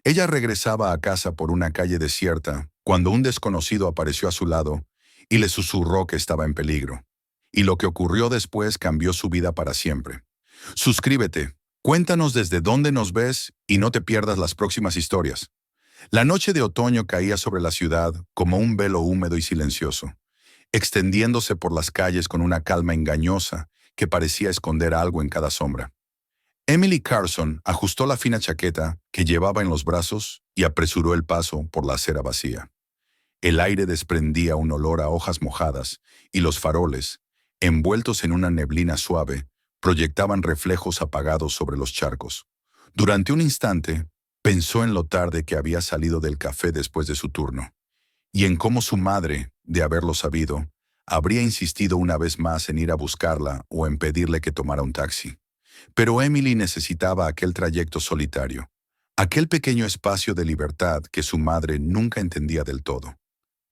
Ella regresaba a casa por una calle desierta cuando un desconocido apareció a su lado y le susurró que estaba en peligro. Y lo que ocurrió después cambió su vida para siempre. Suscríbete, cuéntanos desde dónde nos ves y no te pierdas las próximas historias. La noche de otoño caía sobre la ciudad como un velo húmedo y silencioso, extendiéndose por las calles con una calma engañosa que parecía esconder algo en cada sombra. Emily Carson ajustó la fina chaqueta que llevaba en los brazos y apresuró el paso por la acera vacía. El aire desprendía un olor a hojas mojadas y los faroles, envueltos en una neblina suave, proyectaban reflejos apagados sobre los charcos. Durante un instante, pensó en lo tarde que había salido del café después de su turno, y en cómo su madre, de haberlo sabido, habría insistido una vez más en ir a buscarla o en pedirle que tomara un taxi. Pero Emily necesitaba aquel trayecto solitario, aquel pequeño espacio de libertad que su madre nunca entendía del todo.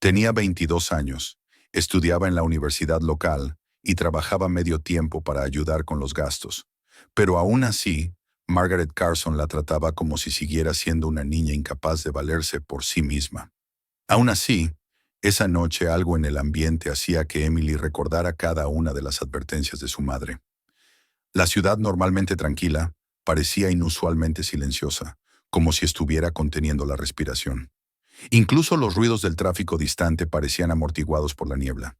Tenía 22 años, estudiaba en la universidad local y trabajaba medio tiempo para ayudar con los gastos. Pero aún así, Margaret Carson la trataba como si siguiera siendo una niña incapaz de valerse por sí misma. Aún así, esa noche algo en el ambiente hacía que Emily recordara cada una de las advertencias de su madre. La ciudad, normalmente tranquila, parecía inusualmente silenciosa, como si estuviera conteniendo la respiración. Incluso los ruidos del tráfico distante parecían amortiguados por la niebla.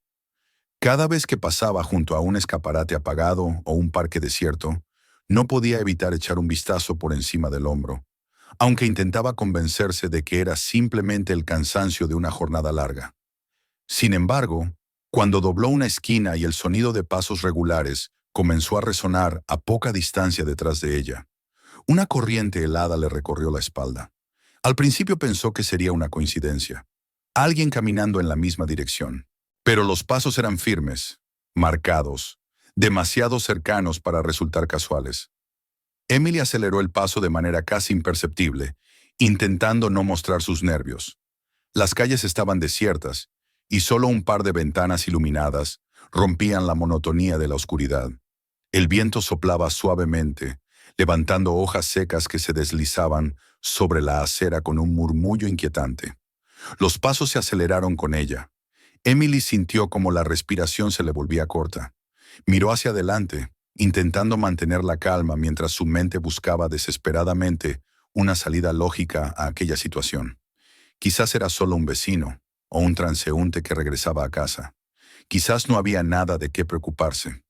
Cada vez que pasaba junto a un escaparate apagado o un parque desierto, no podía evitar echar un vistazo por encima del hombro, aunque intentaba convencerse de que era simplemente el cansancio de una jornada larga. Sin embargo, cuando dobló una esquina y el sonido de pasos regulares comenzó a resonar a poca distancia detrás de ella, una corriente helada le recorrió la espalda. Al principio pensó que sería una coincidencia, alguien caminando en la misma dirección. Pero los pasos eran firmes, marcados, demasiado cercanos para resultar casuales. Emily aceleró el paso de manera casi imperceptible, intentando no mostrar sus nervios. Las calles estaban desiertas, y solo un par de ventanas iluminadas rompían la monotonía de la oscuridad. El viento soplaba suavemente, levantando hojas secas que se deslizaban sobre la acera con un murmullo inquietante. Los pasos se aceleraron con ella. Emily sintió como la respiración se le volvía corta. Miró hacia adelante, intentando mantener la calma mientras su mente buscaba desesperadamente una salida lógica a aquella situación. Quizás era solo un vecino o un transeúnte que regresaba a casa. Quizás no había nada de qué preocuparse.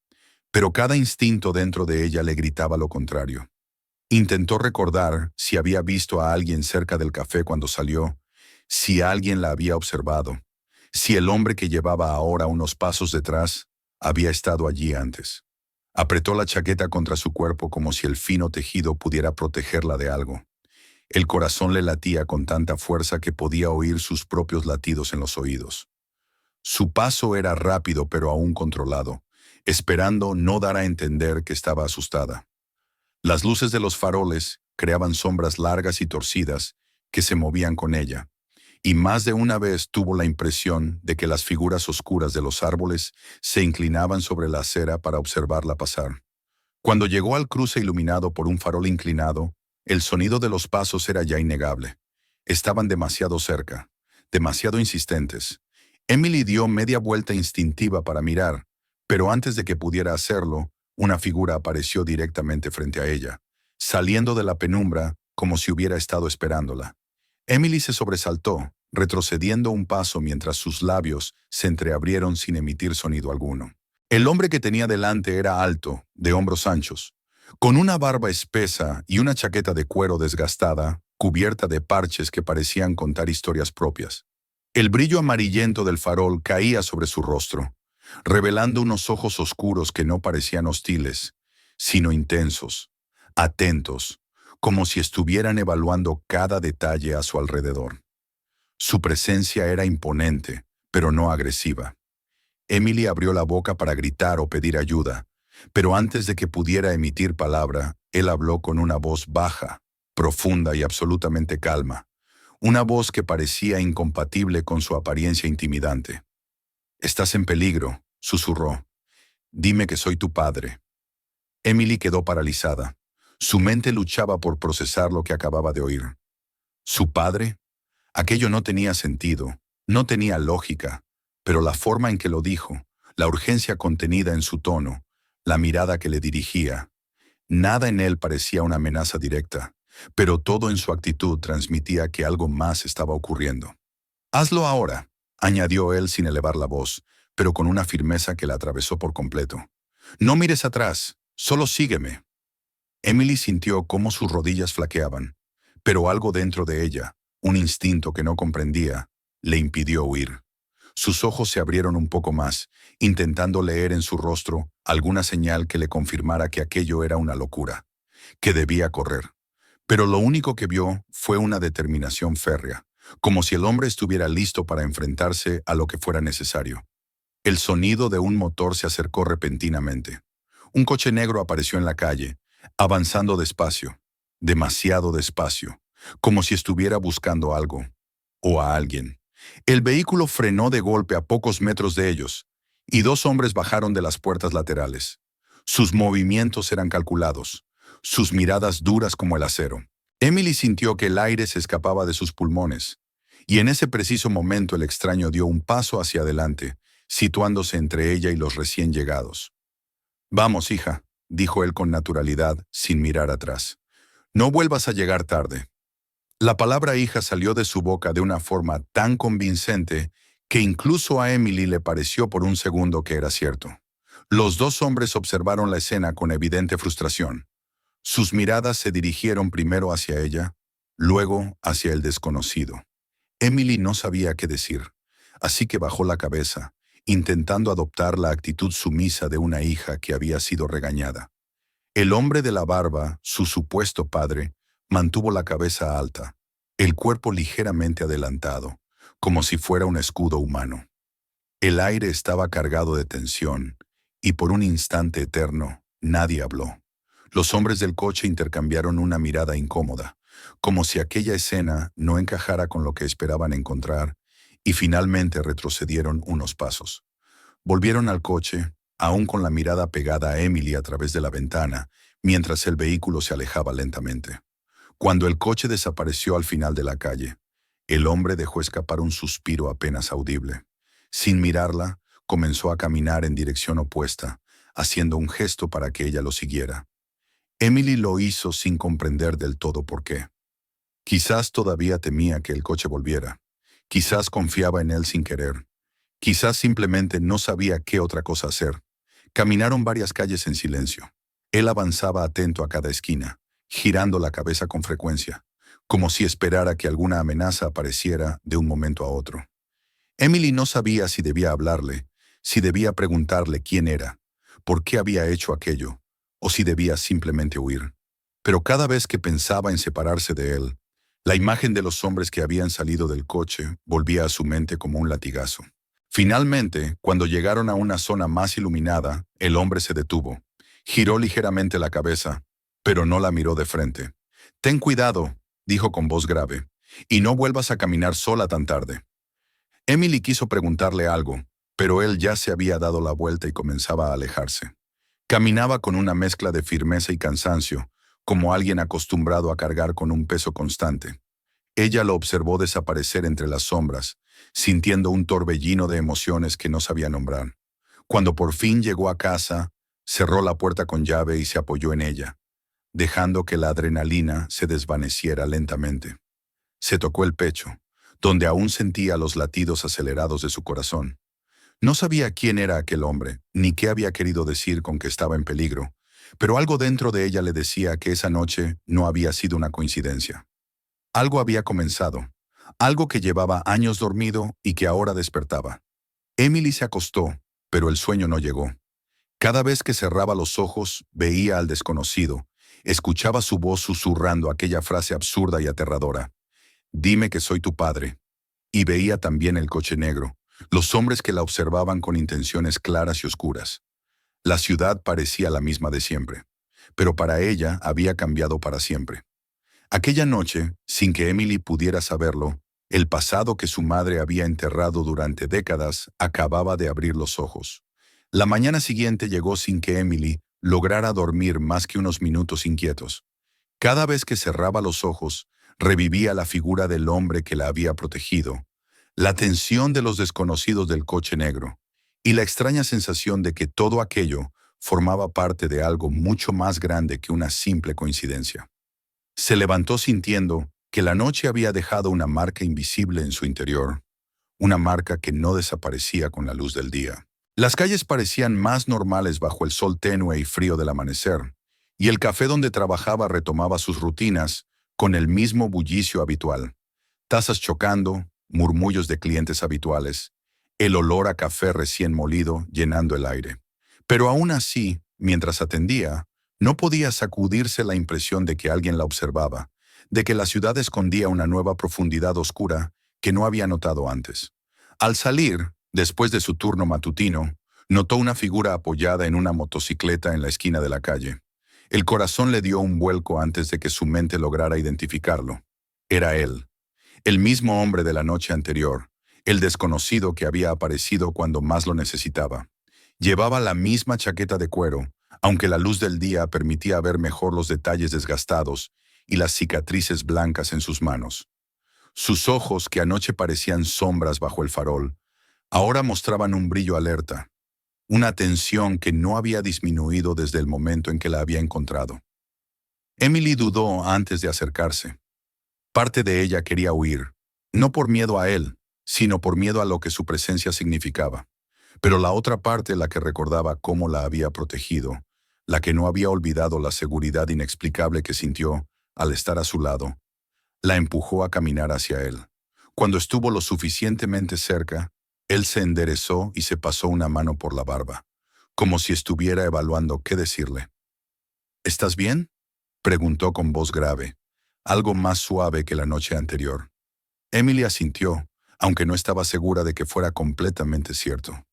Pero cada instinto dentro de ella le gritaba lo contrario. Intentó recordar si había visto a alguien cerca del café cuando salió, si alguien la había observado, si el hombre que llevaba ahora unos pasos detrás había estado allí antes. Apretó la chaqueta contra su cuerpo como si el fino tejido pudiera protegerla de algo. El corazón le latía con tanta fuerza que podía oír sus propios latidos en los oídos. Su paso era rápido pero aún controlado, esperando no dar a entender que estaba asustada. Las luces de los faroles creaban sombras largas y torcidas que se movían con ella, y más de una vez tuvo la impresión de que las figuras oscuras de los árboles se inclinaban sobre la acera para observarla pasar. Cuando llegó al cruce iluminado por un farol inclinado, el sonido de los pasos era ya innegable. Estaban demasiado cerca, demasiado insistentes. Emily dio media vuelta instintiva para mirar, pero antes de que pudiera hacerlo, una figura apareció directamente frente a ella, saliendo de la penumbra como si hubiera estado esperándola. Emily se sobresaltó, retrocediendo un paso mientras sus labios se entreabrieron sin emitir sonido alguno. El hombre que tenía delante era alto, de hombros anchos, con una barba espesa y una chaqueta de cuero desgastada, cubierta de parches que parecían contar historias propias. El brillo amarillento del farol caía sobre su rostro, revelando unos ojos oscuros que no parecían hostiles, sino intensos, atentos, como si estuvieran evaluando cada detalle a su alrededor. Su presencia era imponente, pero no agresiva. Emily abrió la boca para gritar o pedir ayuda, pero antes de que pudiera emitir palabra, él habló con una voz baja, profunda y absolutamente calma, una voz que parecía incompatible con su apariencia intimidante. «Estás en peligro», susurró. «Dime que soy tu padre». Emily quedó paralizada. Su mente luchaba por procesar lo que acababa de oír. ¿Su padre? Aquello no tenía sentido, no tenía lógica, pero la forma en que lo dijo, la urgencia contenida en su tono, la mirada que le dirigía, nada en él parecía una amenaza directa, pero todo en su actitud transmitía que algo más estaba ocurriendo. «Hazlo ahora», añadió él sin elevar la voz, pero con una firmeza que la atravesó por completo. «No mires atrás, solo sígueme». Emily sintió cómo sus rodillas flaqueaban, pero algo dentro de ella, un instinto que no comprendía, le impidió huir. Sus ojos se abrieron un poco más, intentando leer en su rostro alguna señal que le confirmara que aquello era una locura, que debía correr. Pero lo único que vio fue una determinación férrea, como si el hombre estuviera listo para enfrentarse a lo que fuera necesario. El sonido de un motor se acercó repentinamente. Un coche negro apareció en la calle, avanzando despacio, demasiado despacio, como si estuviera buscando algo, o a alguien. El vehículo frenó de golpe a pocos metros de ellos, y dos hombres bajaron de las puertas laterales. Sus movimientos eran calculados, sus miradas duras como el acero. Emily sintió que el aire se escapaba de sus pulmones, y en ese preciso momento el extraño dio un paso hacia adelante, situándose entre ella y los recién llegados. «Vamos, hija», dijo él con naturalidad, sin mirar atrás. «No vuelvas a llegar tarde». La palabra hija salió de su boca de una forma tan convincente que incluso a Emily le pareció por un segundo que era cierto. Los dos hombres observaron la escena con evidente frustración. Sus miradas se dirigieron primero hacia ella, luego hacia el desconocido. Emily no sabía qué decir, así que bajó la cabeza, intentando adoptar la actitud sumisa de una hija que había sido regañada. El hombre de la barba, su supuesto padre, mantuvo la cabeza alta, el cuerpo ligeramente adelantado, como si fuera un escudo humano. El aire estaba cargado de tensión, y por un instante eterno, nadie habló. Los hombres del coche intercambiaron una mirada incómoda, como si aquella escena no encajara con lo que esperaban encontrar, y finalmente retrocedieron unos pasos. Volvieron al coche, aún con la mirada pegada a Emily a través de la ventana, mientras el vehículo se alejaba lentamente. Cuando el coche desapareció al final de la calle, el hombre dejó escapar un suspiro apenas audible. Sin mirarla, comenzó a caminar en dirección opuesta, haciendo un gesto para que ella lo siguiera. Emily lo hizo sin comprender del todo por qué. Quizás todavía temía que el coche volviera. Quizás confiaba en él sin querer. Quizás simplemente no sabía qué otra cosa hacer. Caminaron varias calles en silencio. Él avanzaba atento a cada esquina, girando la cabeza con frecuencia, como si esperara que alguna amenaza apareciera de un momento a otro. Emily no sabía si debía hablarle, si debía preguntarle quién era, por qué había hecho aquello, o si debía simplemente huir. Pero cada vez que pensaba en separarse de él, la imagen de los hombres que habían salido del coche volvía a su mente como un latigazo. Finalmente, cuando llegaron a una zona más iluminada, el hombre se detuvo. Giró ligeramente la cabeza, pero no la miró de frente. «Ten cuidado», dijo con voz grave, «y no vuelvas a caminar sola tan tarde». Emily quiso preguntarle algo, pero él ya se había dado la vuelta y comenzaba a alejarse. Caminaba con una mezcla de firmeza y cansancio, como alguien acostumbrado a cargar con un peso constante. Ella lo observó desaparecer entre las sombras, sintiendo un torbellino de emociones que no sabía nombrar. Cuando por fin llegó a casa, cerró la puerta con llave y se apoyó en ella, dejando que la adrenalina se desvaneciera lentamente. Se tocó el pecho, donde aún sentía los latidos acelerados de su corazón. No sabía quién era aquel hombre, ni qué había querido decir con que estaba en peligro, pero algo dentro de ella le decía que esa noche no había sido una coincidencia. Algo había comenzado, algo que llevaba años dormido y que ahora despertaba. Emily se acostó, pero el sueño no llegó. Cada vez que cerraba los ojos, veía al desconocido, escuchaba su voz susurrando aquella frase absurda y aterradora: «Dime que soy tu padre». Y veía también el coche negro, los hombres que la observaban con intenciones claras y oscuras. La ciudad parecía la misma de siempre, pero para ella había cambiado para siempre. Aquella noche, sin que Emily pudiera saberlo, el pasado que su madre había enterrado durante décadas acababa de abrir los ojos. La mañana siguiente llegó sin que Emily lograra dormir más que unos minutos inquietos. Cada vez que cerraba los ojos, Revivía la figura del hombre que la había protegido, la tensión de los desconocidos del coche negro y la extraña sensación de que todo aquello formaba parte de algo mucho más grande que una simple coincidencia. Se levantó sintiendo que la noche había dejado una marca invisible en su interior, una marca que no desaparecía con la luz del día. Las calles parecían más normales bajo el sol tenue y frío del amanecer, y el café donde trabajaba retomaba sus rutinas con el mismo bullicio habitual. Tazas chocando, murmullos de clientes habituales, el olor a café recién molido llenando el aire. Pero aún así, mientras atendía, no podía sacudirse la impresión de que alguien la observaba, de que la ciudad escondía una nueva profundidad oscura que no había notado antes. Al salir, después de su turno matutino, notó una figura apoyada en una motocicleta en la esquina de la calle. El corazón le dio un vuelco antes de que su mente lograra identificarlo. Era él, el mismo hombre de la noche anterior, el desconocido que había aparecido cuando más lo necesitaba. Llevaba la misma chaqueta de cuero, aunque la luz del día permitía ver mejor los detalles desgastados y las cicatrices blancas en sus manos. Sus ojos, que anoche parecían sombras bajo el farol, ahora mostraban un brillo alerta, una tensión que no había disminuido desde el momento en que la había encontrado. Emily dudó antes de acercarse. Parte de ella quería huir, no por miedo a él, sino por miedo a lo que su presencia significaba. Pero la otra parte, la que recordaba cómo la había protegido, la que no había olvidado la seguridad inexplicable que sintió al estar a su lado, la empujó a caminar hacia él. Cuando estuvo lo suficientemente cerca, él se enderezó y se pasó una mano por la barba, como si estuviera evaluando qué decirle. ¿Estás bien?, preguntó con voz grave, algo más suave que la noche anterior. Emily asintió, aunque no estaba segura de que fuera completamente cierto.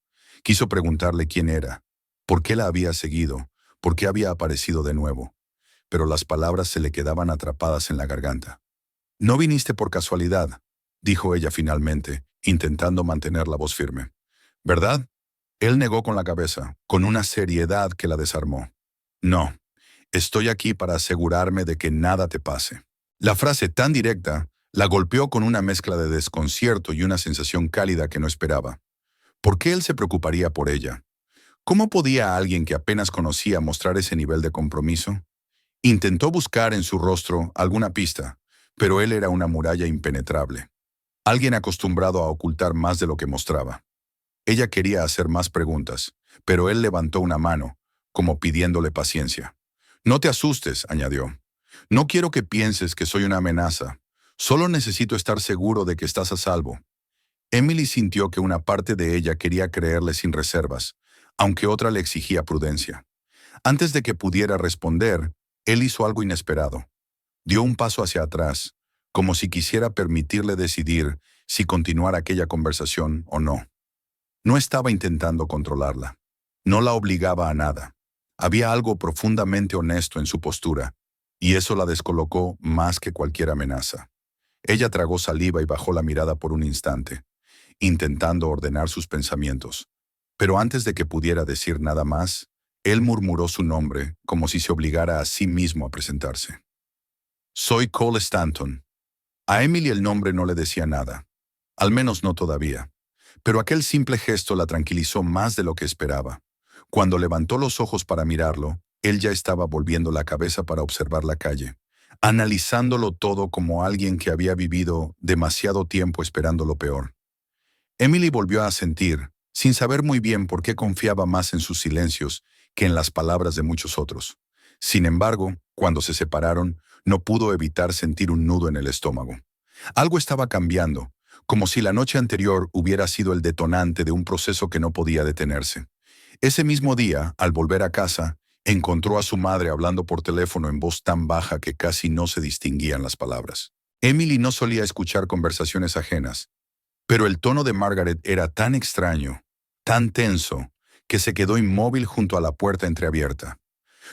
Quiso preguntarle quién era, por qué la había seguido, por qué había aparecido de nuevo, pero las palabras se le quedaban atrapadas en la garganta. «No viniste por casualidad», dijo ella finalmente, intentando mantener la voz firme. «¿Verdad?». Él negó con la cabeza, con una seriedad que la desarmó. «No, estoy aquí para asegurarme de que nada te pase». La frase tan directa la golpeó con una mezcla de desconcierto y una sensación cálida que no esperaba. ¿Por qué él se preocuparía por ella? ¿Cómo podía alguien que apenas conocía mostrar ese nivel de compromiso? Intentó buscar en su rostro alguna pista, pero él era una muralla impenetrable. Alguien acostumbrado a ocultar más de lo que mostraba. Ella quería hacer más preguntas, pero él levantó una mano, como pidiéndole paciencia. «No te asustes», añadió. «No quiero que pienses que soy una amenaza. Solo necesito estar seguro de que estás a salvo». Emily sintió que una parte de ella quería creerle sin reservas, aunque otra le exigía prudencia. Antes de que pudiera responder, él hizo algo inesperado. Dio un paso hacia atrás, como si quisiera permitirle decidir si continuar aquella conversación o no. No estaba intentando controlarla. No la obligaba a nada. Había algo profundamente honesto en su postura, y eso la descolocó más que cualquier amenaza. Ella tragó saliva y bajó la mirada por un instante, intentando ordenar sus pensamientos. Pero antes de que pudiera decir nada más, él murmuró su nombre como si se obligara a sí mismo a presentarse. «Soy Cole Stanton». A Emily el nombre no le decía nada, al menos no todavía. Pero aquel simple gesto la tranquilizó más de lo que esperaba. Cuando levantó los ojos para mirarlo, él ya estaba volviendo la cabeza para observar la calle, analizándolo todo como alguien que había vivido demasiado tiempo esperando lo peor. Emily volvió a asentir, sin saber muy bien por qué confiaba más en sus silencios que en las palabras de muchos otros. Sin embargo, cuando se separaron, no pudo evitar sentir un nudo en el estómago. Algo estaba cambiando, como si la noche anterior hubiera sido el detonante de un proceso que no podía detenerse. Ese mismo día, al volver a casa, encontró a su madre hablando por teléfono en voz tan baja que casi no se distinguían las palabras. Emily no solía escuchar conversaciones ajenas, pero el tono de Margaret era tan extraño, tan tenso, que se quedó inmóvil junto a la puerta entreabierta.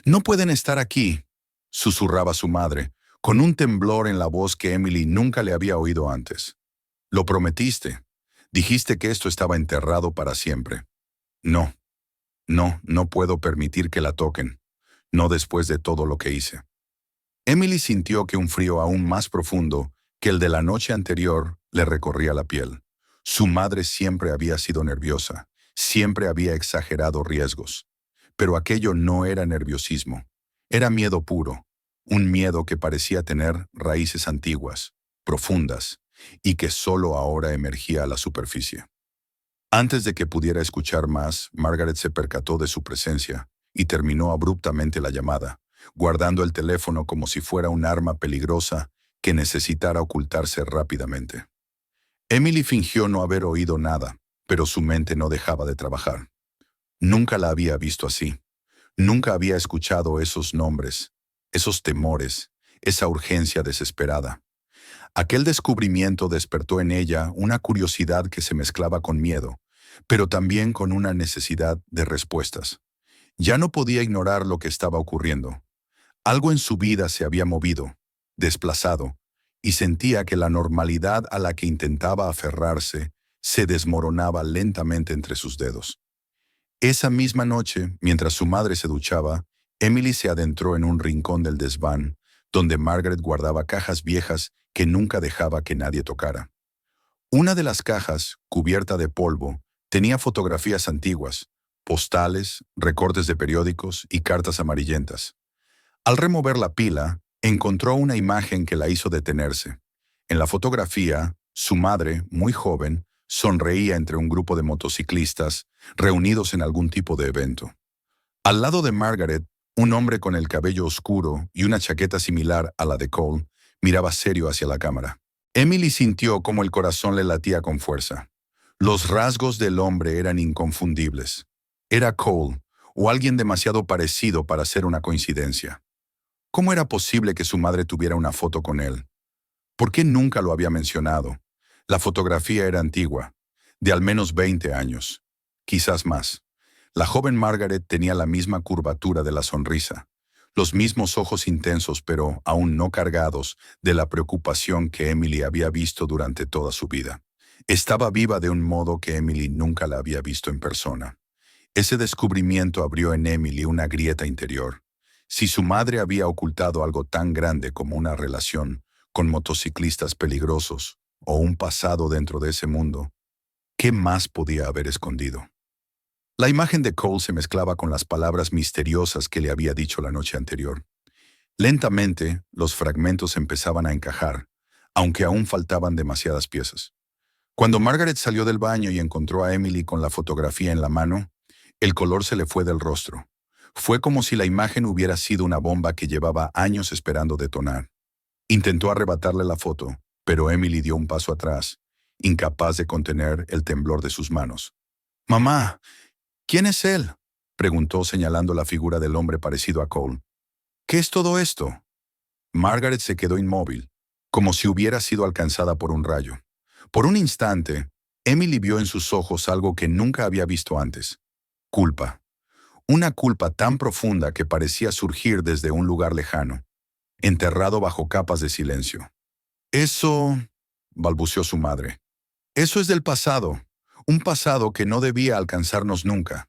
«No pueden estar aquí», susurraba su madre, con un temblor en la voz que Emily nunca le había oído antes. «Lo prometiste. Dijiste que esto estaba enterrado para siempre». «No, no puedo permitir que la toquen. No después de todo lo que hice». Emily sintió que un frío aún más profundo que el de la noche anterior le recorría la piel. Su madre siempre había sido nerviosa, siempre había exagerado riesgos. Pero aquello no era nerviosismo, era miedo puro, un miedo que parecía tener raíces antiguas, profundas, y que solo ahora emergía a la superficie. Antes de que pudiera escuchar más, Margaret se percató de su presencia y terminó abruptamente la llamada, guardando el teléfono como si fuera un arma peligrosa que necesitara ocultarse rápidamente. Emily fingió no haber oído nada, pero su mente no dejaba de trabajar. Nunca la había visto así. Nunca había escuchado esos nombres, esos temores, esa urgencia desesperada. Aquel descubrimiento despertó en ella una curiosidad que se mezclaba con miedo, pero también con una necesidad de respuestas. Ya no podía ignorar lo que estaba ocurriendo. Algo en su vida se había movido, desplazado, y sentía que la normalidad a la que intentaba aferrarse se desmoronaba lentamente entre sus dedos. Esa misma noche, mientras su madre se duchaba, Emily se adentró en un rincón del desván, donde Margaret guardaba cajas viejas que nunca dejaba que nadie tocara. Una de las cajas, cubierta de polvo, tenía fotografías antiguas, postales, recortes de periódicos y cartas amarillentas. Al remover la pila, encontró una imagen que la hizo detenerse. En la fotografía, su madre, muy joven, sonreía entre un grupo de motociclistas reunidos en algún tipo de evento. Al lado de Margaret, un hombre con el cabello oscuro y una chaqueta similar a la de Cole miraba serio hacia la cámara. Emily sintió como el corazón le latía con fuerza. Los rasgos del hombre eran inconfundibles. Era Cole, o alguien demasiado parecido para ser una coincidencia. ¿Cómo era posible que su madre tuviera una foto con él? ¿Por qué nunca lo había mencionado? La fotografía era antigua, de al menos 20 años, quizás más. La joven Margaret tenía la misma curvatura de la sonrisa, los mismos ojos intensos pero aún no cargados de la preocupación que Emily había visto durante toda su vida. Estaba viva de un modo que Emily nunca la había visto en persona. Ese descubrimiento abrió en Emily una grieta interior. Si su madre había ocultado algo tan grande como una relación con motociclistas peligrosos o un pasado dentro de ese mundo, ¿qué más podía haber escondido? La imagen de Cole se mezclaba con las palabras misteriosas que le había dicho la noche anterior. Lentamente, los fragmentos empezaban a encajar, aunque aún faltaban demasiadas piezas. Cuando Margaret salió del baño y encontró a Emily con la fotografía en la mano, el color se le fue del rostro. Fue como si la imagen hubiera sido una bomba que llevaba años esperando detonar. Intentó arrebatarle la foto, pero Emily dio un paso atrás, incapaz de contener el temblor de sus manos. «Mamá, ¿quién es él?», preguntó señalando la figura del hombre parecido a Cole. «¿Qué es todo esto?». Margaret se quedó inmóvil, como si hubiera sido alcanzada por un rayo. Por un instante, Emily vio en sus ojos algo que nunca había visto antes. Culpa. Una culpa tan profunda que parecía surgir desde un lugar lejano, enterrado bajo capas de silencio. «Eso», balbuceó su madre, «eso es del pasado, un pasado que no debía alcanzarnos nunca».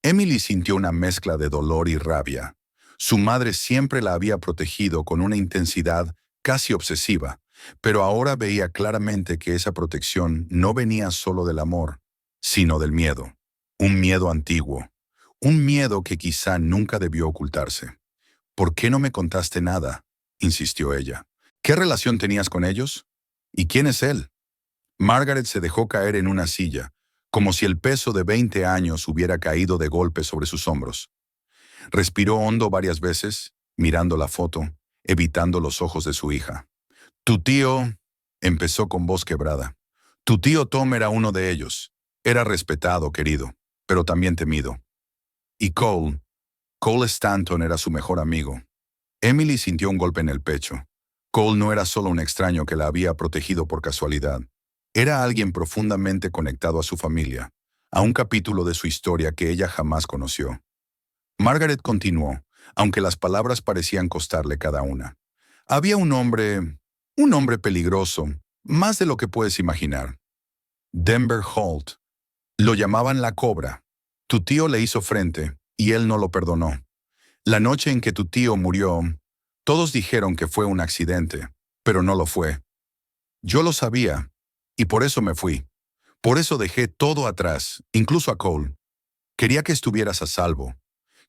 Emily sintió una mezcla de dolor y rabia. Su madre siempre la había protegido con una intensidad casi obsesiva, pero ahora veía claramente que esa protección no venía solo del amor, sino del miedo. Un miedo antiguo, un miedo que quizá nunca debió ocultarse. «¿Por qué no me contaste nada?», insistió ella. «¿Qué relación tenías con ellos? ¿Y quién es él?». Margaret se dejó caer en una silla, como si el peso de 20 años hubiera caído de golpe sobre sus hombros. Respiró hondo varias veces, mirando la foto, evitando los ojos de su hija. «Tu tío», empezó con voz quebrada. «Tu tío Tom era uno de ellos. Era respetado, querido, pero también temido. Y Cole Stanton era su mejor amigo». Emily sintió un golpe en el pecho. Cole no era solo un extraño que la había protegido por casualidad. Era alguien profundamente conectado a su familia, a un capítulo de su historia que ella jamás conoció. Margaret continuó, aunque las palabras parecían costarle cada una. «Había un hombre peligroso, más de lo que puedes imaginar. Denver Holt. Lo llamaban la Cobra. Tu tío le hizo frente, y él no lo perdonó. La noche en que tu tío murió, Todos dijeron que fue un accidente, pero no lo fue. Yo lo sabía, y por eso me fui. Por eso dejé todo atrás, incluso a Cole. Quería que estuvieras a salvo,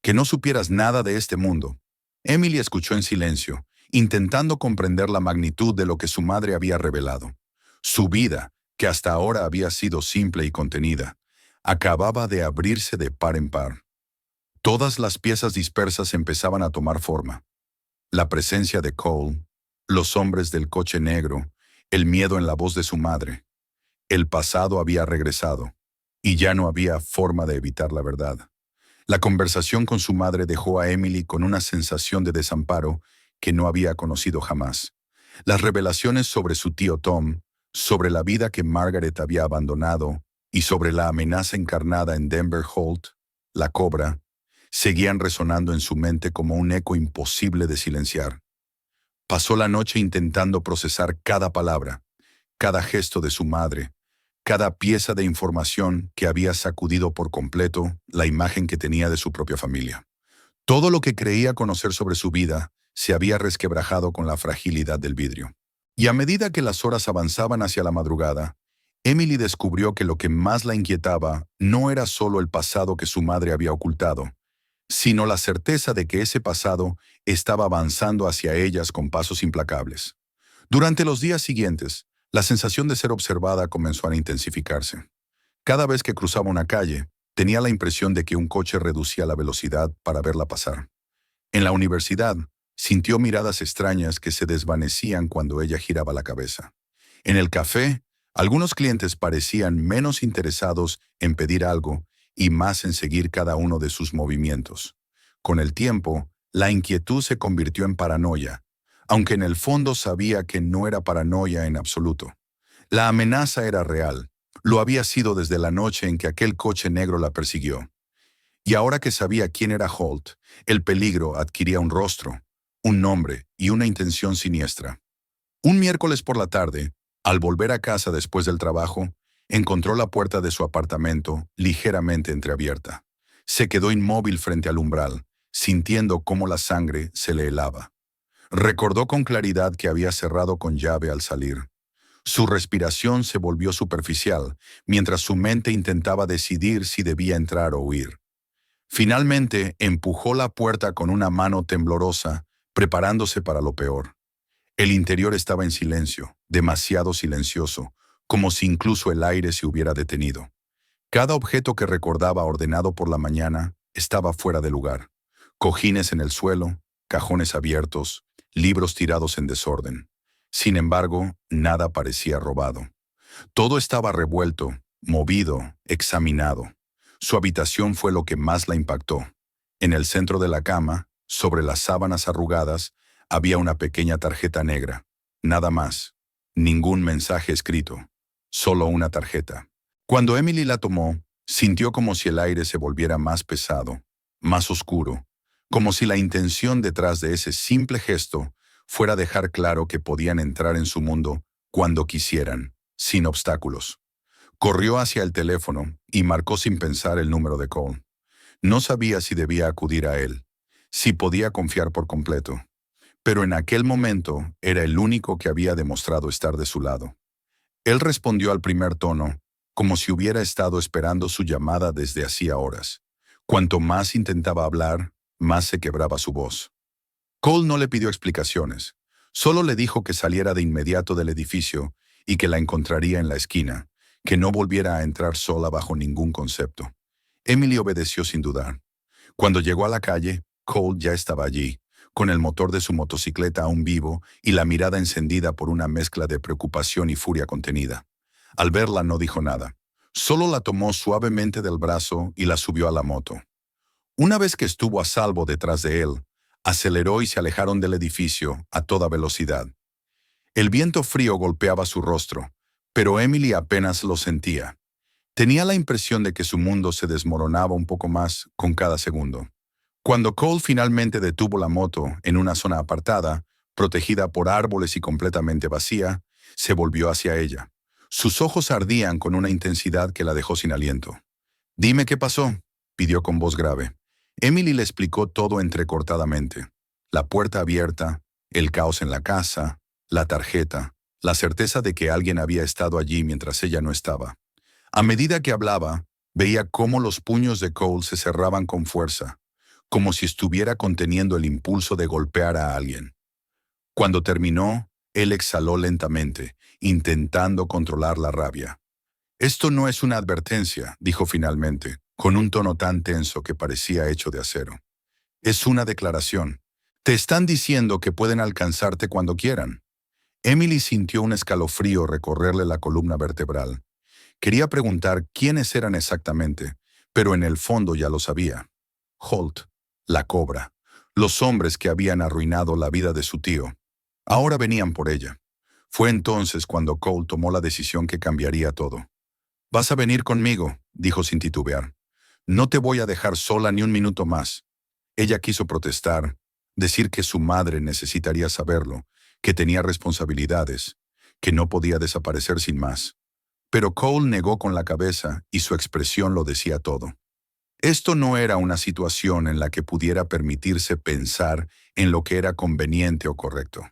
que no supieras nada de este mundo. Emily escuchó en silencio, intentando comprender la magnitud de lo que su madre había revelado. Su vida, que hasta ahora había sido simple y contenida, acababa de abrirse de par en par. Todas las piezas dispersas empezaban a tomar forma. La presencia de Cole, los hombres del coche negro, el miedo en la voz de su madre. El pasado había regresado, y ya no había forma de evitar la verdad. La conversación con su madre dejó a Emily con una sensación de desamparo que no había conocido jamás. Las revelaciones sobre su tío Tom, sobre la vida que Margaret había abandonado y sobre la amenaza encarnada en Denver Holt, la cobra, seguían resonando en su mente como un eco imposible de silenciar. Pasó la noche intentando procesar cada palabra, cada gesto de su madre, cada pieza de información que había sacudido por completo la imagen que tenía de su propia familia. Todo lo que creía conocer sobre su vida se había resquebrajado con la fragilidad del vidrio. Y a medida que las horas avanzaban hacia la madrugada, Emily descubrió que lo que más la inquietaba no era solo el pasado que su madre había ocultado, sino la certeza de que ese pasado estaba avanzando hacia ellas con pasos implacables. Durante los días siguientes, la sensación de ser observada comenzó a intensificarse. Cada vez que cruzaba una calle, tenía la impresión de que un coche reducía la velocidad para verla pasar. En la universidad, sintió miradas extrañas que se desvanecían cuando ella giraba la cabeza. En el café, algunos clientes parecían menos interesados en pedir algo y más en seguir cada uno de sus movimientos. Con el tiempo, la inquietud se convirtió en paranoia, aunque en el fondo sabía que no era paranoia en absoluto. La amenaza era real. Lo había sido desde la noche en que aquel coche negro la persiguió. Y ahora que sabía quién era Holt, el peligro adquiría un rostro, un nombre y una intención siniestra. Un miércoles por la tarde, al volver a casa después del trabajo, encontró la puerta de su apartamento ligeramente entreabierta. Se quedó inmóvil frente al umbral, sintiendo cómo la sangre se le helaba. Recordó con claridad que había cerrado con llave al salir. Su respiración se volvió superficial, mientras su mente intentaba decidir si debía entrar o huir. Finalmente, empujó la puerta con una mano temblorosa, preparándose para lo peor. El interior estaba en silencio, demasiado silencioso, como si incluso el aire se hubiera detenido. Cada objeto que recordaba ordenado por la mañana estaba fuera de lugar. Cojines en el suelo, cajones abiertos, libros tirados en desorden. Sin embargo, nada parecía robado. Todo estaba revuelto, movido, examinado. Su habitación fue lo que más la impactó. En el centro de la cama, sobre las sábanas arrugadas, había una pequeña tarjeta negra. Nada más. Ningún mensaje escrito. Solo una tarjeta. Cuando Emily la tomó, sintió como si el aire se volviera más pesado, más oscuro, como si la intención detrás de ese simple gesto fuera dejar claro que podían entrar en su mundo cuando quisieran, sin obstáculos. Corrió hacia el teléfono y marcó sin pensar el número de Cole. No sabía si debía acudir a él, si podía confiar por completo, pero en aquel momento era el único que había demostrado estar de su lado. Él respondió al primer tono, como si hubiera estado esperando su llamada desde hacía horas. Cuanto más intentaba hablar, más se quebraba su voz. Cole no le pidió explicaciones, solo le dijo que saliera de inmediato del edificio y que la encontraría en la esquina, que no volviera a entrar sola bajo ningún concepto. Emily obedeció sin dudar. Cuando llegó a la calle, Cole ya estaba allí, con el motor de su motocicleta aún vivo y la mirada encendida por una mezcla de preocupación y furia contenida. Al verla no dijo nada. Solo la tomó suavemente del brazo y la subió a la moto. Una vez que estuvo a salvo detrás de él, aceleró y se alejaron del edificio a toda velocidad. El viento frío golpeaba su rostro, pero Emily apenas lo sentía. Tenía la impresión de que su mundo se desmoronaba un poco más con cada segundo. Cuando Cole finalmente detuvo la moto en una zona apartada, protegida por árboles y completamente vacía, se volvió hacia ella. Sus ojos ardían con una intensidad que la dejó sin aliento. «Dime qué pasó», pidió con voz grave. Emily le explicó todo entrecortadamente. La puerta abierta, El caos en la casa, la tarjeta, la certeza de que alguien había estado allí mientras ella no estaba. A medida que hablaba, veía cómo los puños de Cole se cerraban con fuerza, como si estuviera conteniendo el impulso de golpear a alguien. Cuando terminó, él exhaló lentamente, intentando controlar la rabia. «Esto no es una advertencia», dijo finalmente, con un tono tan tenso que parecía hecho de acero. «Es una declaración. Te están diciendo que pueden alcanzarte cuando quieran». Emily sintió un escalofrío recorrerle la columna vertebral. Quería preguntar quiénes eran exactamente, pero en el fondo ya lo sabía. Holt, la cobra, los hombres que habían arruinado la vida de su tío. Ahora venían por ella. Fue entonces cuando Cole tomó la decisión que cambiaría todo. «Vas a venir conmigo», dijo sin titubear. «No te voy a dejar sola ni un minuto más». Ella quiso protestar, decir que su madre necesitaría saberlo, que tenía responsabilidades, que no podía desaparecer sin más. Pero Cole negó con la cabeza y su expresión lo decía todo. Esto no era una situación en la que pudiera permitirse pensar en lo que era conveniente o correcto.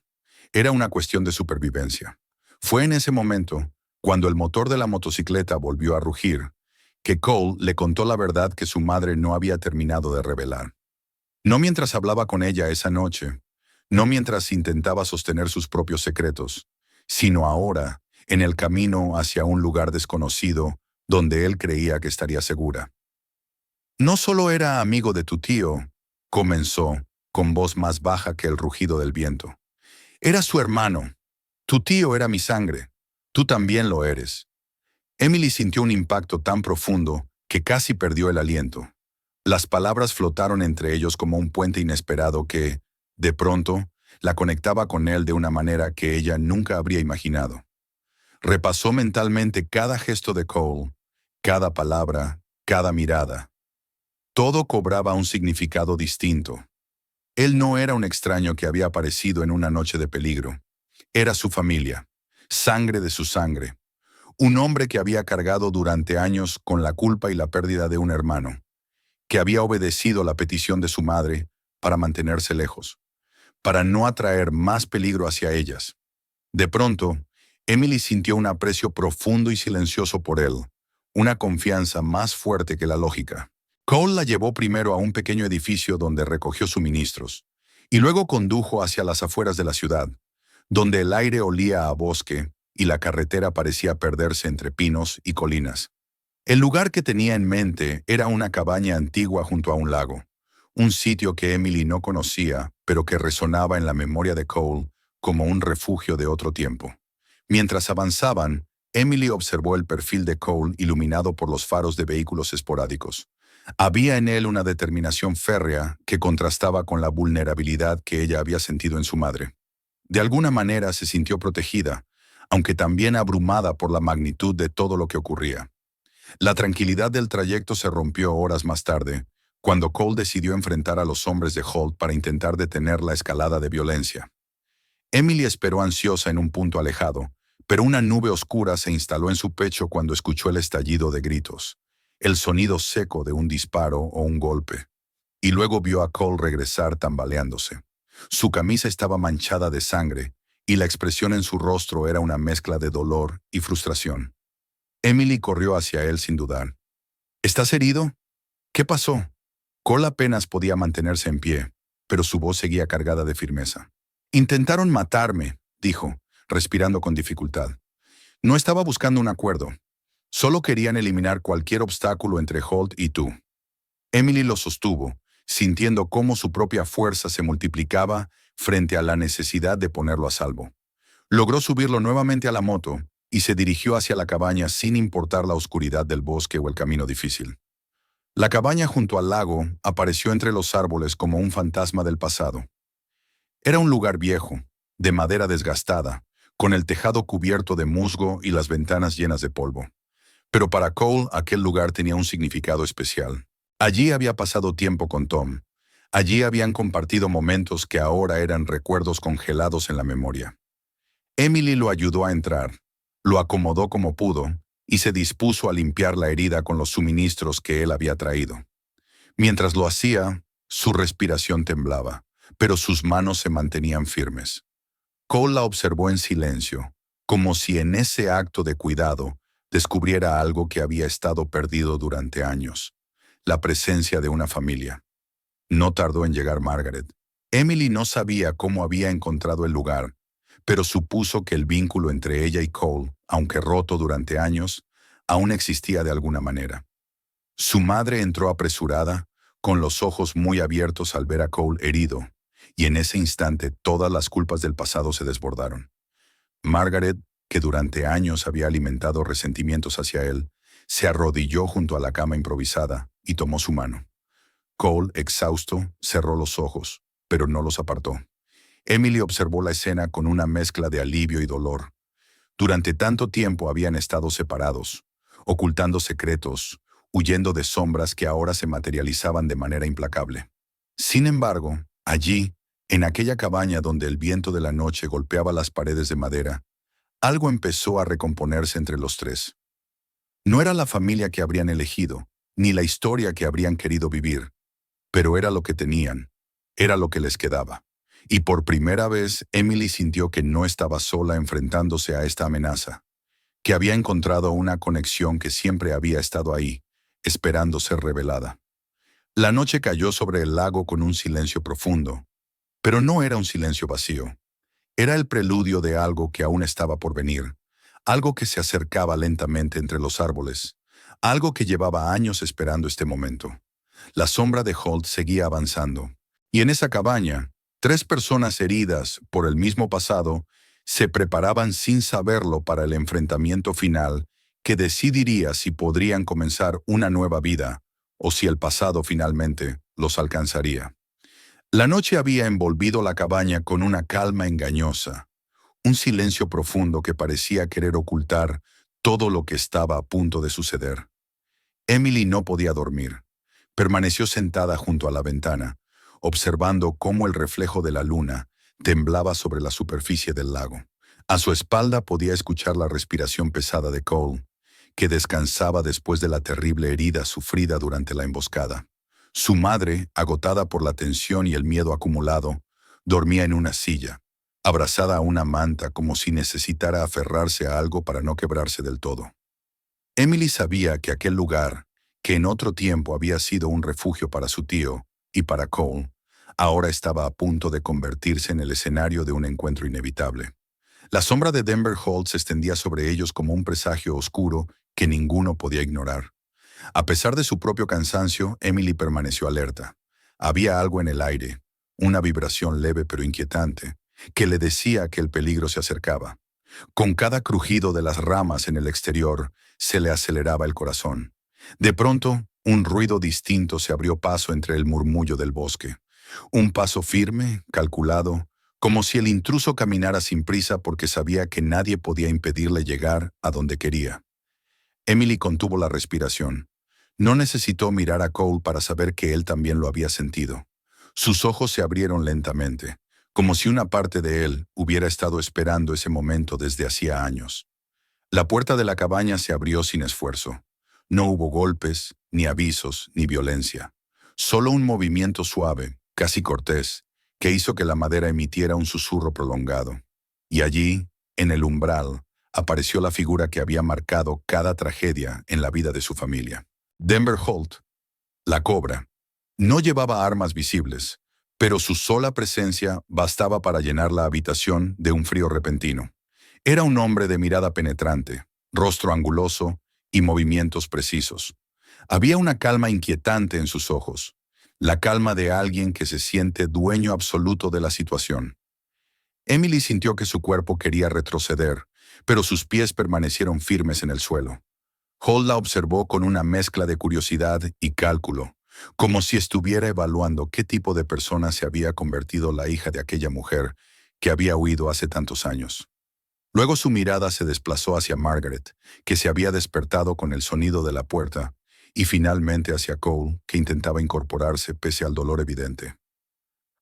Era una cuestión de supervivencia. Fue en ese momento, cuando el motor de la motocicleta volvió a rugir, que Cole le contó la verdad que su madre no había terminado de revelar. No mientras hablaba con ella esa noche, no mientras intentaba sostener sus propios secretos, sino ahora, en el camino hacia un lugar desconocido, donde él creía que estaría segura. «No solo era amigo de tu tío», comenzó, con voz más baja que el rugido del viento. «Era su hermano. Tu tío era mi sangre. Tú también lo eres». Emily sintió un impacto tan profundo que casi perdió el aliento. Las palabras flotaron entre ellos como un puente inesperado que, de pronto, la conectaba con él de una manera que ella nunca habría imaginado. Repasó mentalmente cada gesto de Cole, cada palabra, cada mirada. Todo cobraba un significado distinto. Él no era un extraño que había aparecido en una noche de peligro. Era su familia, sangre de su sangre. Un hombre que había cargado durante años con la culpa y la pérdida de un hermano, que había obedecido la petición de su madre para mantenerse lejos, para no atraer más peligro hacia ellas. De pronto, Emily sintió un aprecio profundo y silencioso por él, una confianza más fuerte que la lógica. Cole la llevó primero a un pequeño edificio donde recogió suministros, y luego condujo hacia las afueras de la ciudad, donde el aire olía a bosque y la carretera parecía perderse entre pinos y colinas. El lugar que tenía en mente era una cabaña antigua junto a un lago, un sitio que Emily no conocía, pero que resonaba en la memoria de Cole como un refugio de otro tiempo. Mientras avanzaban, Emily observó el perfil de Cole iluminado por los faros de vehículos esporádicos. Había en él una determinación férrea que contrastaba con la vulnerabilidad que ella había sentido en su madre. De alguna manera se sintió protegida, aunque también abrumada por la magnitud de todo lo que ocurría. La tranquilidad del trayecto se rompió horas más tarde, cuando Cole decidió enfrentar a los hombres de Holt para intentar detener la escalada de violencia. Emily esperó ansiosa en un punto alejado, pero una nube oscura se instaló en su pecho cuando escuchó el estallido de gritos, el sonido seco de un disparo o un golpe, y luego vio a Cole regresar tambaleándose. Su camisa estaba manchada de sangre, y la expresión en su rostro era una mezcla de dolor y frustración. Emily corrió hacia él sin dudar. «¿Estás herido? ¿Qué pasó?» Cole apenas podía mantenerse en pie, pero su voz seguía cargada de firmeza. «Intentaron matarme», dijo, respirando con dificultad. «No estaba buscando un acuerdo. Solo querían eliminar cualquier obstáculo entre Holt y tú». Emily lo sostuvo, sintiendo cómo su propia fuerza se multiplicaba frente a la necesidad de ponerlo a salvo. Logró subirlo nuevamente a la moto y se dirigió hacia la cabaña sin importar la oscuridad del bosque o el camino difícil. La cabaña junto al lago apareció entre los árboles como un fantasma del pasado. Era un lugar viejo, de madera desgastada, con el tejado cubierto de musgo y las ventanas llenas de polvo. Pero para Cole aquel lugar tenía un significado especial. Allí había pasado tiempo con Tom. Allí habían compartido momentos que ahora eran recuerdos congelados en la memoria. Emily lo ayudó a entrar, lo acomodó como pudo y se dispuso a limpiar la herida con los suministros que él había traído. Mientras lo hacía, su respiración temblaba, pero sus manos se mantenían firmes. Cole la observó en silencio, como si en ese acto de cuidado descubriera algo que había estado perdido durante años: la presencia de una familia. No tardó en llegar Margaret. Emily no sabía cómo había encontrado el lugar, pero supuso que el vínculo entre ella y Cole, aunque roto durante años, aún existía de alguna manera. Su madre entró apresurada, con los ojos muy abiertos al ver a Cole herido, y en ese instante todas las culpas del pasado se desbordaron. Margaret, que durante años había alimentado resentimientos hacia él, se arrodilló junto a la cama improvisada y tomó su mano. Cole, exhausto, cerró los ojos, pero no los apartó. Emily observó la escena con una mezcla de alivio y dolor. Durante tanto tiempo habían estado separados, ocultando secretos, huyendo de sombras que ahora se materializaban de manera implacable. Sin embargo, allí, en aquella cabaña donde el viento de la noche golpeaba las paredes de madera, algo empezó a recomponerse entre los tres. No era la familia que habrían elegido, ni la historia que habrían querido vivir, pero era lo que tenían, era lo que les quedaba. Y por primera vez, Emily sintió que no estaba sola enfrentándose a esta amenaza, que había encontrado una conexión que siempre había estado ahí, esperando ser revelada. La noche cayó sobre el lago con un silencio profundo, pero no era un silencio vacío. Era el preludio de algo que aún estaba por venir, algo que se acercaba lentamente entre los árboles, algo que llevaba años esperando este momento. La sombra de Holt seguía avanzando, y en esa cabaña, tres personas heridas por el mismo pasado se preparaban sin saberlo para el enfrentamiento final que decidiría si podrían comenzar una nueva vida o si el pasado finalmente los alcanzaría. La noche había envolvido la cabaña con una calma engañosa, un silencio profundo que parecía querer ocultar todo lo que estaba a punto de suceder. Emily no podía dormir. Permaneció sentada junto a la ventana, observando cómo el reflejo de la luna temblaba sobre la superficie del lago. A su espalda podía escuchar la respiración pesada de Cole, que descansaba después de la terrible herida sufrida durante la emboscada. Su madre, agotada por la tensión y el miedo acumulado, dormía en una silla, abrazada a una manta como si necesitara aferrarse a algo para no quebrarse del todo. Emily sabía que aquel lugar, que en otro tiempo había sido un refugio para su tío y para Cole, ahora estaba a punto de convertirse en el escenario de un encuentro inevitable. La sombra de Denver Holt se extendía sobre ellos como un presagio oscuro que ninguno podía ignorar. A pesar de su propio cansancio, Emily permaneció alerta. Había algo en el aire, una vibración leve pero inquietante, que le decía que el peligro se acercaba. Con cada crujido de las ramas en el exterior, se le aceleraba el corazón. De pronto, un ruido distinto se abrió paso entre el murmullo del bosque. Un paso firme, calculado, como si el intruso caminara sin prisa porque sabía que nadie podía impedirle llegar a donde quería. Emily contuvo la respiración. No necesitó mirar a Cole para saber que él también lo había sentido. Sus ojos se abrieron lentamente, como si una parte de él hubiera estado esperando ese momento desde hacía años. La puerta de la cabaña se abrió sin esfuerzo. No hubo golpes, ni avisos, ni violencia. Solo un movimiento suave, casi cortés, que hizo que la madera emitiera un susurro prolongado. Y allí, en el umbral, apareció la figura que había marcado cada tragedia en la vida de su familia. Denver Holt, la cobra, no llevaba armas visibles, pero su sola presencia bastaba para llenar la habitación de un frío repentino. Era un hombre de mirada penetrante, rostro anguloso y movimientos precisos. Había una calma inquietante en sus ojos, la calma de alguien que se siente dueño absoluto de la situación. Emily sintió que su cuerpo quería retroceder, pero sus pies permanecieron firmes en el suelo. Holt la observó con una mezcla de curiosidad y cálculo, como si estuviera evaluando qué tipo de persona se había convertido la hija de aquella mujer que había huido hace tantos años. Luego su mirada se desplazó hacia Margaret, que se había despertado con el sonido de la puerta, y finalmente hacia Cole, que intentaba incorporarse pese al dolor evidente.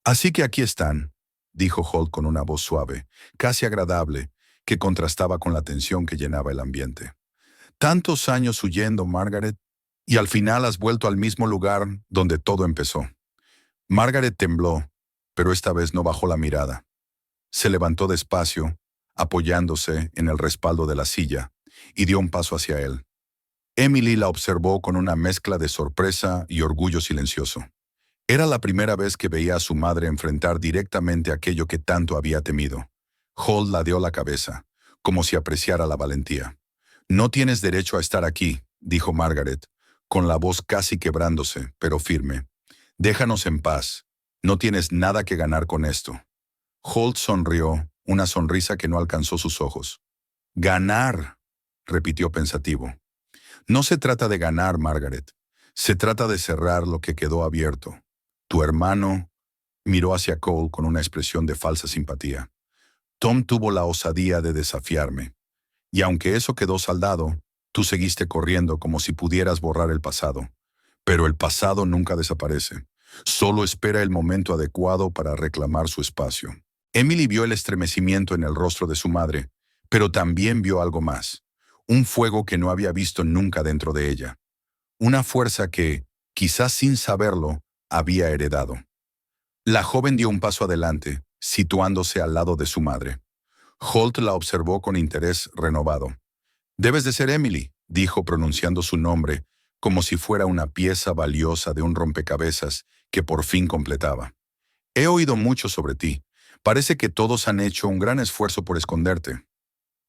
«Así que aquí están», dijo Holt con una voz suave, casi agradable, que contrastaba con la tensión que llenaba el ambiente. «Tantos años huyendo, Margaret, y al final has vuelto al mismo lugar donde todo empezó». Margaret tembló, pero esta vez no bajó la mirada. Se levantó despacio, apoyándose en el respaldo de la silla, y dio un paso hacia él. Emily la observó con una mezcla de sorpresa y orgullo silencioso. Era la primera vez que veía a su madre enfrentar directamente aquello que tanto había temido. Holt ladeó la cabeza, como si apreciara la valentía. «No tienes derecho a estar aquí», dijo Margaret, con la voz casi quebrándose, pero firme. «Déjanos en paz. No tienes nada que ganar con esto». Holt sonrió, una sonrisa que no alcanzó sus ojos. «Ganar», repitió pensativo. «No se trata de ganar, Margaret. Se trata de cerrar lo que quedó abierto. Tu hermano…» Miró hacia Cole con una expresión de falsa simpatía. «Tom tuvo la osadía de desafiarme. Y aunque eso quedó saldado, tú seguiste corriendo como si pudieras borrar el pasado. Pero el pasado nunca desaparece. Solo espera el momento adecuado para reclamar su espacio». Emily vio el estremecimiento en el rostro de su madre, pero también vio algo más. Un fuego que no había visto nunca dentro de ella. Una fuerza que, quizás sin saberlo, había heredado. La joven dio un paso adelante, situándose al lado de su madre. Holt la observó con interés renovado. «Debes de ser Emily», dijo pronunciando su nombre, como si fuera una pieza valiosa de un rompecabezas que por fin completaba. «He oído mucho sobre ti. Parece que todos han hecho un gran esfuerzo por esconderte».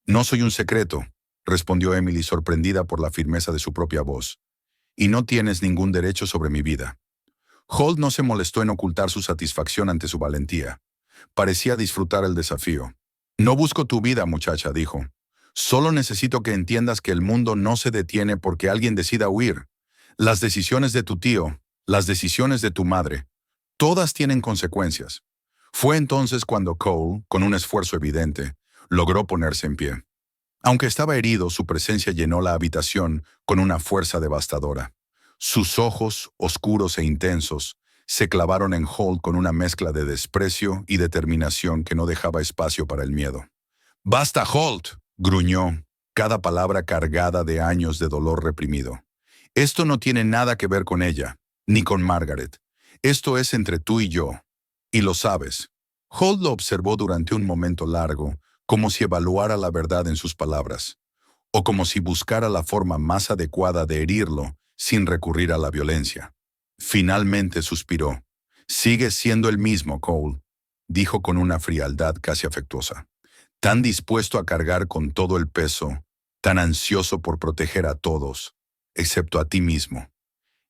«No soy un secreto», respondió Emily sorprendida por la firmeza de su propia voz. «Y no tienes ningún derecho sobre mi vida». Holt no se molestó en ocultar su satisfacción ante su valentía. Parecía disfrutar el desafío. «No busco tu vida, muchacha», dijo. «Solo necesito que entiendas que el mundo no se detiene porque alguien decida huir. Las decisiones de tu tío, las decisiones de tu madre, todas tienen consecuencias». Fue entonces cuando Cole, con un esfuerzo evidente, logró ponerse en pie. Aunque estaba herido, su presencia llenó la habitación con una fuerza devastadora. Sus ojos, oscuros e intensos, se clavaron en Holt con una mezcla de desprecio y determinación que no dejaba espacio para el miedo. «¡Basta, Holt!», gruñó, cada palabra cargada de años de dolor reprimido. «Esto no tiene nada que ver con ella, ni con Margaret. Esto es entre tú y yo. Y lo sabes». Holt lo observó durante un momento largo, como si evaluara la verdad en sus palabras, o como si buscara la forma más adecuada de herirlo sin recurrir a la violencia. Finalmente suspiró. «Sigues siendo el mismo, Cole», dijo con una frialdad casi afectuosa. «Tan dispuesto a cargar con todo el peso, tan ansioso por proteger a todos, excepto a ti mismo».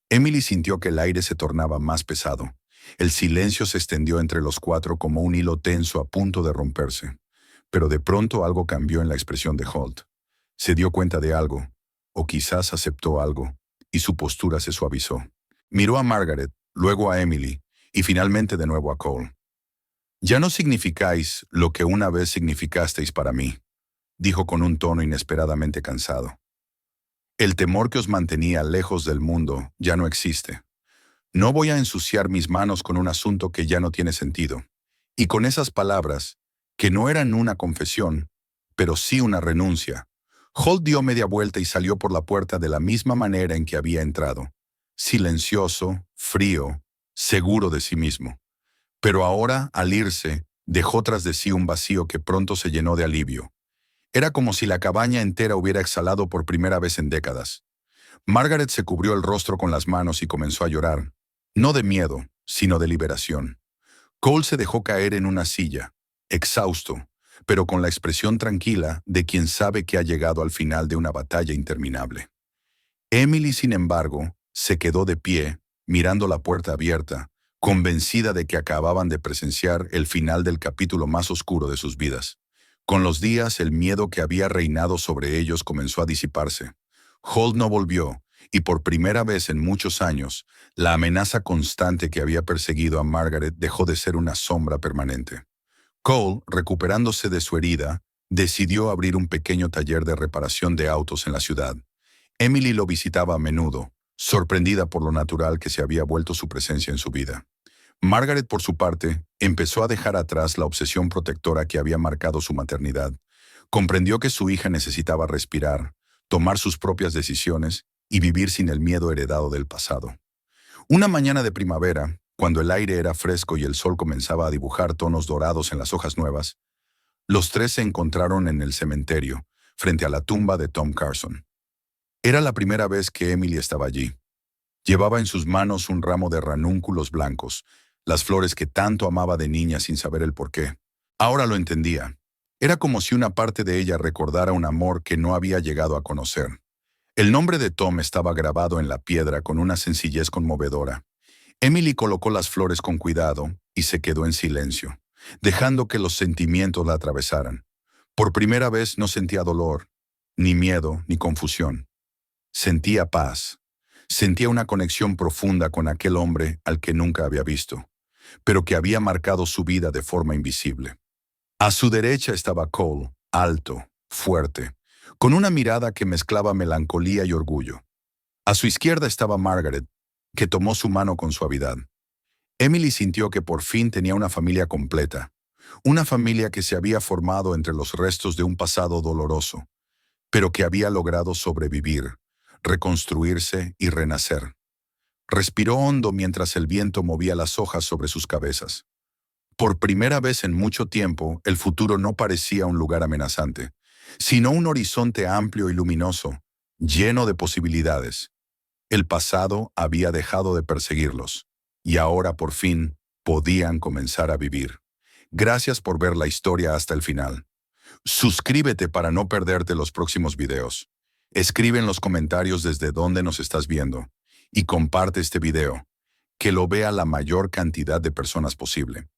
Emily sintió que el aire se tornaba más pesado. El silencio se extendió entre los cuatro como un hilo tenso a punto de romperse. Pero de pronto algo cambió en la expresión de Holt. Se dio cuenta de algo, o quizás aceptó algo, y su postura se suavizó. Miró a Margaret, luego a Emily, y finalmente de nuevo a Cole. «Ya no significáis lo que una vez significasteis para mí», dijo con un tono inesperadamente cansado. «El temor que os mantenía lejos del mundo ya no existe. No voy a ensuciar mis manos con un asunto que ya no tiene sentido». Y con esas palabras, que no eran una confesión, pero sí una renuncia, Holt dio media vuelta y salió por la puerta de la misma manera en que había entrado, silencioso, frío, seguro de sí mismo. Pero ahora, al irse, dejó tras de sí un vacío que pronto se llenó de alivio. Era como si la cabaña entera hubiera exhalado por primera vez en décadas. Margaret se cubrió el rostro con las manos y comenzó a llorar, no de miedo, sino de liberación. Cole se dejó caer en una silla, exhausto, pero con la expresión tranquila de quien sabe que ha llegado al final de una batalla interminable. Emily, sin embargo, se quedó de pie, mirando la puerta abierta, convencida de que acababan de presenciar el final del capítulo más oscuro de sus vidas. Con los días, el miedo que había reinado sobre ellos comenzó a disiparse. Holt no volvió, y por primera vez en muchos años, la amenaza constante que había perseguido a Margaret dejó de ser una sombra permanente. Cole, recuperándose de su herida, decidió abrir un pequeño taller de reparación de autos en la ciudad. Emily lo visitaba a menudo, sorprendida por lo natural que se había vuelto su presencia en su vida. Margaret, por su parte, empezó a dejar atrás la obsesión protectora que había marcado su maternidad. Comprendió que su hija necesitaba respirar, tomar sus propias decisiones y vivir sin el miedo heredado del pasado. Una mañana de primavera, Cuando el aire era fresco y el sol comenzaba a dibujar tonos dorados en las hojas nuevas, los tres se encontraron en el cementerio, frente a la tumba de Tom Carson. Era la primera vez que Emily estaba allí. Llevaba en sus manos un ramo de ranúnculos blancos, las flores que tanto amaba de niña sin saber el porqué. Ahora lo entendía. Era como si una parte de ella recordara un amor que no había llegado a conocer. El nombre de Tom estaba grabado en la piedra con una sencillez conmovedora. Emily colocó las flores con cuidado y se quedó en silencio, dejando que los sentimientos la atravesaran. Por primera vez no sentía dolor, ni miedo, ni confusión. Sentía paz. Sentía una conexión profunda con aquel hombre al que nunca había visto, pero que había marcado su vida de forma invisible. A su derecha estaba Cole, alto, fuerte, con una mirada que mezclaba melancolía y orgullo. A su izquierda estaba Margaret, que tomó su mano con suavidad. Emily sintió que por fin tenía una familia completa, una familia que se había formado entre los restos de un pasado doloroso, pero que había logrado sobrevivir, reconstruirse y renacer. Respiró hondo mientras el viento movía las hojas sobre sus cabezas. Por primera vez en mucho tiempo, el futuro no parecía un lugar amenazante, sino un horizonte amplio y luminoso, lleno de posibilidades. El pasado había dejado de perseguirlos, y ahora por fin podían comenzar a vivir. Gracias por ver la historia hasta el final. Suscríbete para no perderte los próximos videos. Escribe en los comentarios desde dónde nos estás viendo, y comparte este video, que lo vea la mayor cantidad de personas posible.